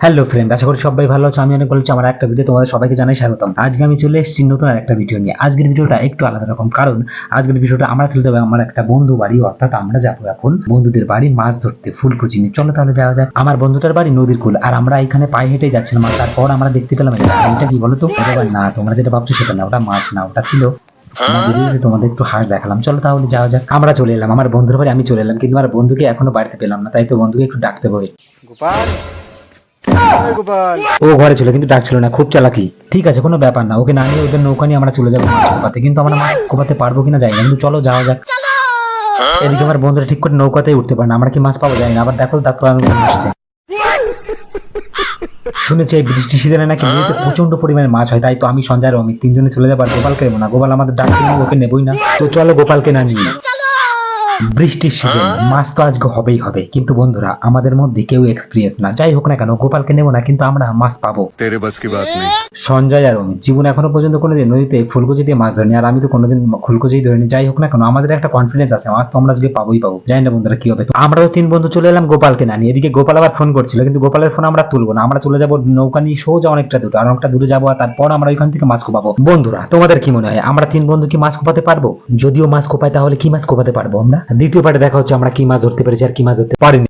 Hello friend, আশা করি সবাই ভালো আছো। আমি অনেক ভালো আছি। আমার একটা ভিডিও তোমাদের সবাইকে জানাই স্বাগতম। আজকে আমি চলে এসেছি নতুন আর একটা ভিডিও নিয়ে। আজকের ভিডিওটা একটু আলাদা রকম, কারণ আজকের ভিডিওটা আমরা চলে যাবো আমার একটা বন্ধু বাড়ি, অর্থাৎ আমরা যাবো এখন বন্ধুদের বাড়ি মাছ ধরতে ফুলকুচি নিয়ে। চলো তাহলে যাওয়া যাক। আমার বন্ধুটার বাড়ি নদীর কূল, আর আমরা এখানে পায়ে হেঁটে যাচ্ছিলাম। আর তারপর আমরা দেখতে পেলাম এটা কি বলো তো? না, তোমরা যেটা ভাবছো সেটা না, ওটা মাছ না, ওটা ছিল ভিডিওতে তোমাদের একটু হাঁস দেখালাম। চলো তাহলে যাওয়া যাক। আমরা চলে এলাম আমার বন্ধুর বাড়ি, আমি চলে এলাম, কিন্তু আমার বন্ধুকে এখনো বাড়িতে পেলাম না, তাই তো বন্ধুকে একটু ডাকতে হবে। গোপাল, ওই গোপাল। ও ঘরে ছিল কিন্তু ডাকছিল না, খুব চালাকি। ঠিক আছে, কোনো ব্যাপার না, ওকে না নিয়ে ওদের নৌকা নিয়ে আমরা চলে যাবো মাছ কোপাতে। কিন্তু আমরা মাছ কোপাতে পারবো কিনা জানি না, কিন্তু চলো যাওয়া যাক। এদিকে আমার বন্ধুরা ঠিক করে নৌকাতেই উঠতে পারে না, আমরা কি মাছ পাবো জানি না। আবার দেখো ডাক্তার আসছে। শুনেছি এই বৃষ্টির সিজনে নাকি নদীতে প্রচন্ড পরিমাণে মাছ হয়, তাই তো আমি সঞ্জয় আর অমিত তিনজনে চলে যাবো। আর গোপালকে নেবো না, গোপাল আমাদের ডাকতে নিয়ে ওকে নেবই না। তো চলো গোপালকে না নিয়ে। বৃষ্টির সিজন, মাছ তো আজকে হবেই হবে, কিন্তু বন্ধুরা আমাদের মধ্যে কেউ এক্সপিরিয়েন্স না। যাই হোক না কেন, গোপালকে নেবো না, কিন্তু আমরা মাছ পাবো। तेरे बस की बात नहीं। সঞ্জয় আর অমিত জীবন এখনো পর্যন্ত কোনোদিন নদীতে ফুলকুচি দিয়ে মাছ ধরেনি, আর আমি তো কোনোদিন ফুলকুচি ধরিনি। যাই হোক না কেন, আমাদের একটা কনফিডেন্স আছে, মাছ তো আমরা আজকে পাবোই পাবো। জানি না বন্ধুরা কি হবে। তো আমরাও তিন বন্ধু চলে এলাম গোপালকে না নিয়ে। এদিকে গোপাল আবার ফোন করছিল, কিন্তু গোপালের ফোন আমরা তুলবো না। আমরা চলে যাবো নৌকা নিয়ে সোজা অনেকটা দূরে, আর অনেকটা দূরে যাবো, আর তারপর আমরা ওইখান থেকে মাছ কোপাবো। বন্ধুরা তোমাদের কি মনে হয়, আমরা তিন বন্ধু কি মাছ কোপাতে পারবো? যদিও মাছ কোপাই, তাহলে কি মাছ কোপাতে পারবো আমরা? দ্বিতীয় পার্টে দেখা হচ্ছে আমরা কি মাছ ধরতে পেরেছি আর কি মাছ ধরতে পারিনি।